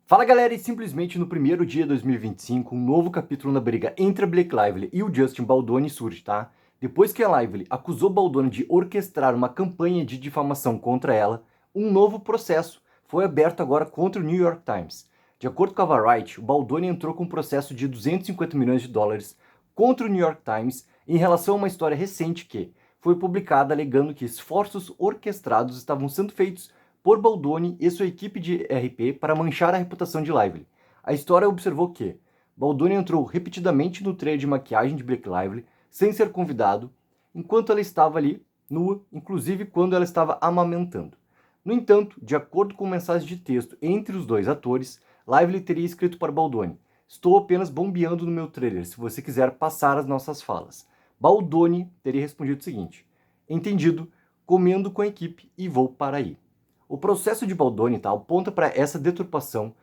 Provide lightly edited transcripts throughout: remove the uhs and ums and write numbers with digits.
Fala galera, e simplesmente no primeiro dia de 2025, um novo capítulo na briga entre a Blake Lively e o Justin Baldoni surge, tá? Depois que a Lively acusou Baldoni de orquestrar uma campanha de difamação contra ela, um novo processo foi aberto agora contra o New York Times. De acordo com a Variety, o Baldoni entrou com um processo de 250 milhões de dólares contra o New York Times em relação a uma história recente que foi publicada alegando que esforços orquestrados estavam sendo feitos por Baldoni e sua equipe de RP para manchar a reputação de Lively. A história observou que Baldoni entrou repetidamente no trailer de maquiagem de Blake Lively sem ser convidado, enquanto ela estava ali nua, inclusive quando ela estava amamentando. No entanto, de acordo com mensagens de texto entre os dois atores, Lively teria escrito para Baldoni: "Estou apenas bombeando no meu trailer, se você quiser passar as nossas falas." Baldoni teria respondido o seguinte: "Entendido, comendo com a equipe e vou para aí." O processo de Baldoni aponta para essa deturpação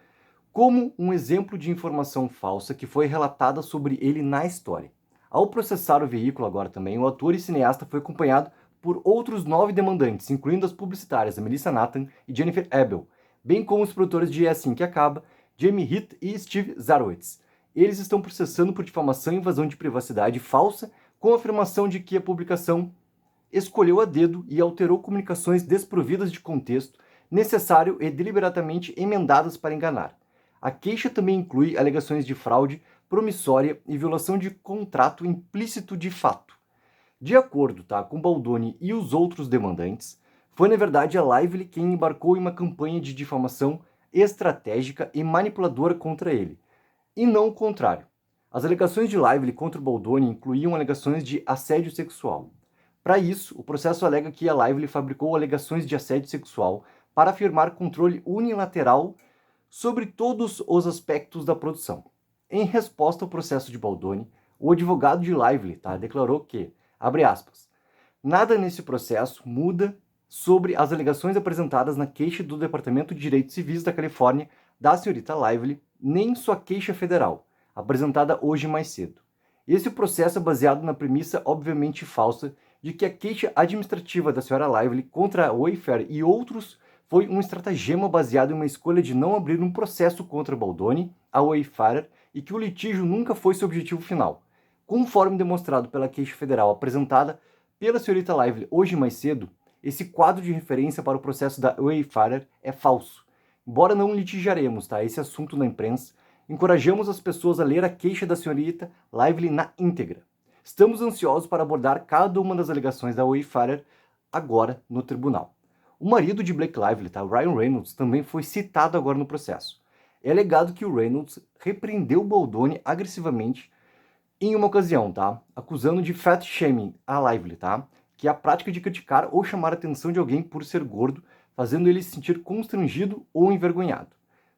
como um exemplo de informação falsa que foi relatada sobre ele na história. Ao processar o veículo agora também, o ator e cineasta foi acompanhado por outros 9 demandantes, incluindo as publicitárias Melissa Nathan e Jennifer Abel, bem como os produtores de É Assim Que Acaba, Jamie Heath e Steve Zarowitz. Eles estão processando por difamação e invasão de privacidade falsa, com a afirmação de que a publicação escolheu a dedo e alterou comunicações desprovidas de contexto necessário e deliberadamente emendadas para enganar. A queixa também inclui alegações de fraude promissória e violação de contrato implícito de fato. De acordo com Baldoni e os outros demandantes, foi na verdade a Lively quem embarcou em uma campanha de difamação estratégica e manipuladora contra ele, e não o contrário. As alegações de Lively contra o Baldoni incluíam alegações de assédio sexual. Para isso, o processo alega que a Lively fabricou alegações de assédio sexual para afirmar controle unilateral sobre todos os aspectos da produção. Em resposta ao processo de Baldoni, o advogado de Lively declarou que, abre aspas, "nada nesse processo muda sobre as alegações apresentadas na queixa do Departamento de Direitos Civis da Califórnia da senhorita Lively, nem sua queixa federal, apresentada hoje mais cedo. Esse processo é baseado na premissa obviamente falsa de que a queixa administrativa da senhora Lively contra a Wayfair e outros foi um estratagema baseado em uma escolha de não abrir um processo contra Baldoni, a Wayfair, e que o litígio nunca foi seu objetivo final. Conforme demonstrado pela queixa federal apresentada pela senhorita Lively hoje mais cedo, esse quadro de referência para o processo da Wayfair é falso. Embora não litigaremos esse assunto na imprensa, encorajamos as pessoas a ler a queixa da senhorita Lively na íntegra. Estamos ansiosos para abordar cada uma das alegações da Wayfair agora no tribunal." O marido de Blake Lively, Ryan Reynolds, também foi citado agora no processo. É alegado que o Reynolds repreendeu Baldoni agressivamente em uma ocasião, acusando de fat shaming a Lively, que é a prática de criticar ou chamar a atenção de alguém por ser gordo, fazendo ele se sentir constrangido ou envergonhado.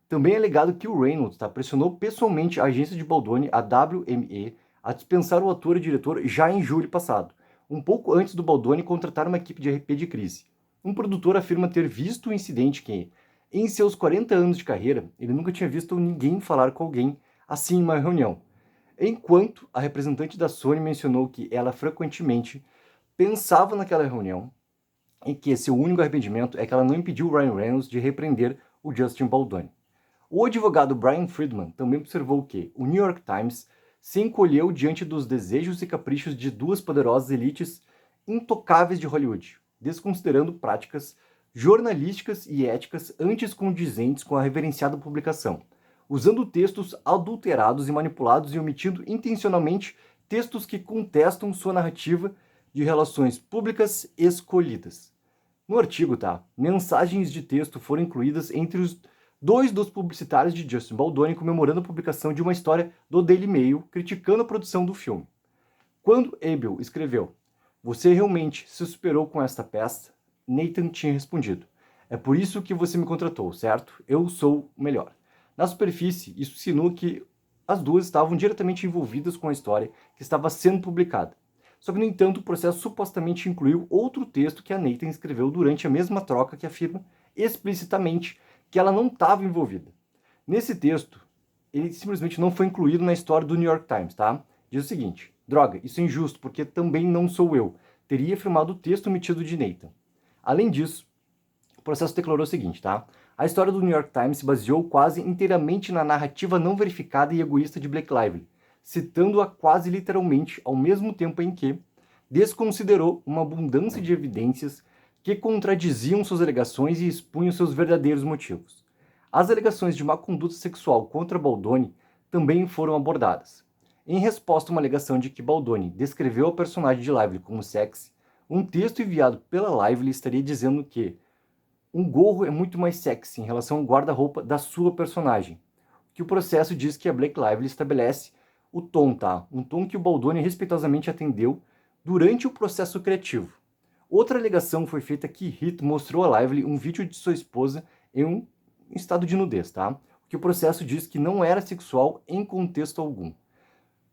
Também é alegado que o Reynolds pressionou pessoalmente a agência de Baldoni, a WME, a dispensar o ator e diretor já em julho passado, um pouco antes do Baldoni contratar uma equipe de RP de crise. Um produtor afirma ter visto o incidente que, em seus 40 anos de carreira, ele nunca tinha visto ninguém falar com alguém assim em uma reunião, enquanto a representante da Sony mencionou que ela frequentemente pensava naquela reunião e que seu único arrependimento é que ela não impediu Ryan Reynolds de repreender o Justin Baldoni. O advogado Brian Friedman também observou que o New York Times se encolheu diante dos desejos e caprichos de duas poderosas elites intocáveis de Hollywood, desconsiderando práticas jornalísticas e éticas antes condizentes com a reverenciada publicação, usando textos adulterados e manipulados e omitindo intencionalmente textos que contestam sua narrativa de relações públicas escolhidas. No artigo, mensagens de texto foram incluídas entre os 2 dos publicitários de Justin Baldoni comemorando a publicação de uma história do Daily Mail criticando a produção do filme. Quando Abel escreveu: "Você realmente se superou com esta peça?", Nathan tinha respondido: "É por isso que você me contratou, certo? Eu sou o melhor." Na superfície, isso insinua que as duas estavam diretamente envolvidas com a história que estava sendo publicada. Só que, no entanto, o processo supostamente incluiu outro texto que a Nathan escreveu durante a mesma troca que afirma explicitamente que ela não estava envolvida. Nesse texto, ele simplesmente não foi incluído na história do New York Times, Diz o seguinte: "Droga, isso é injusto, porque também não sou eu. Teria afirmado o texto omitido de Nathan." Além disso, o processo declarou o seguinte, A história do New York Times se baseou quase inteiramente na narrativa não verificada e egoísta de Blake Lively, citando-a quase literalmente ao mesmo tempo em que desconsiderou uma abundância de evidências que contradiziam suas alegações e expunham seus verdadeiros motivos. As alegações de má conduta sexual contra Baldoni também foram abordadas. Em resposta a uma alegação de que Baldoni descreveu a personagem de Lively como sexy, um texto enviado pela Lively estaria dizendo que um gorro é muito mais sexy em relação ao guarda-roupa da sua personagem. Que o processo diz que a Blake Lively estabelece o tom, tá? Um tom que o Baldoni respeitosamente atendeu durante o processo criativo. Outra alegação foi feita que Heath mostrou a Lively um vídeo de sua esposa em um estado de nudez, tá? Que o processo diz que não era sexual em contexto algum.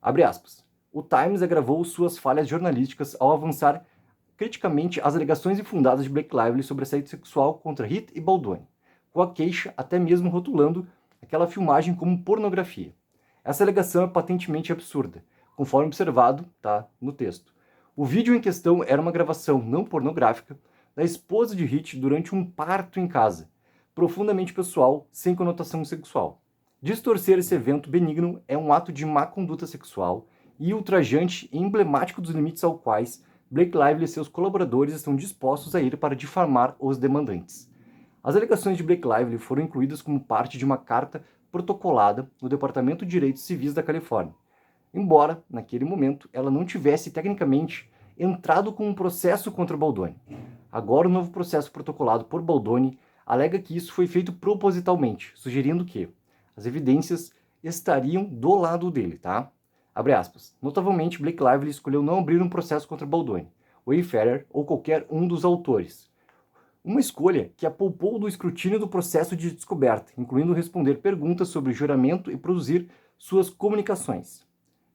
Abre aspas. O Times agravou suas falhas jornalísticas ao avançar criticamente as alegações infundadas de Blake Lively sobre assédio sexual contra Heath e Baldoni, com a queixa até mesmo rotulando aquela filmagem como pornografia. Essa alegação é patentemente absurda, conforme observado, tá, no texto. O vídeo em questão era uma gravação não pornográfica da esposa de Heath durante um parto em casa, profundamente pessoal, sem conotação sexual. Distorcer esse evento benigno é um ato de má conduta sexual e ultrajante e emblemático dos limites aos quais Blake Lively e seus colaboradores estão dispostos a ir para difamar os demandantes. As alegações de Blake Lively foram incluídas como parte de uma carta protocolada no Departamento de Direitos Civis da Califórnia, embora, naquele momento, ela não tivesse tecnicamente entrado com um processo contra Baldoni. Agora, o novo processo protocolado por Baldoni alega que isso foi feito propositalmente, sugerindo que as evidências estariam do lado dele, tá? Abre aspas. Notavelmente, Blake Lively escolheu não abrir um processo contra Baldoni, Wayfarer ou qualquer um dos autores. Uma escolha que a poupou do escrutínio do processo de descoberta, incluindo responder perguntas sobre juramento e produzir suas comunicações.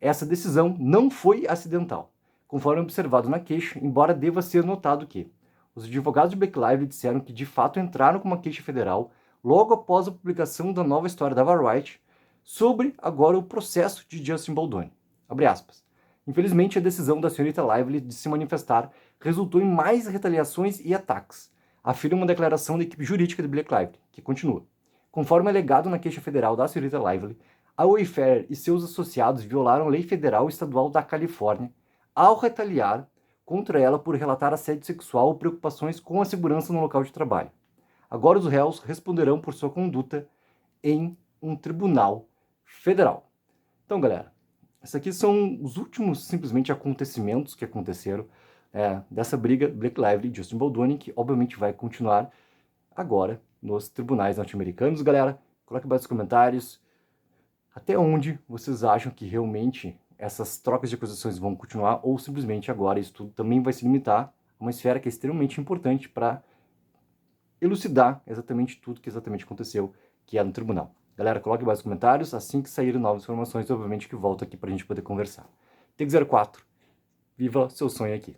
Essa decisão não foi acidental, conforme observado na queixa, embora deva ser notado que os advogados de Blake Lively disseram que de fato entraram com uma queixa federal logo após a publicação da nova história da Variety sobre agora o processo de Justin Baldoni. Abre aspas. Infelizmente, a decisão da senhorita Lively de se manifestar resultou em mais retaliações e ataques, afirma uma declaração da equipe jurídica de Blake Lively, que continua. Conforme alegado na queixa federal da senhorita Lively, a Wayfarer e seus associados violaram a lei federal e estadual da Califórnia ao retaliar contra ela por relatar assédio sexual ou preocupações com a segurança no local de trabalho. Agora os réus responderão por sua conduta em um tribunal federal. Então, galera, esses aqui são os últimos, simplesmente, acontecimentos que aconteceram dessa briga Blake Lively e Justin Baldoni, que obviamente vai continuar agora nos tribunais norte-americanos. Galera, coloque abaixo nos comentários até onde vocês acham que realmente essas trocas de acusações vão continuar, ou simplesmente agora isso tudo também vai se limitar a uma esfera que é extremamente importante para elucidar exatamente tudo que exatamente aconteceu, que é no tribunal. Galera, coloque abaixo nos comentários, assim que saírem novas informações, obviamente que volto aqui para a gente poder conversar. T04, viva seu sonho aqui.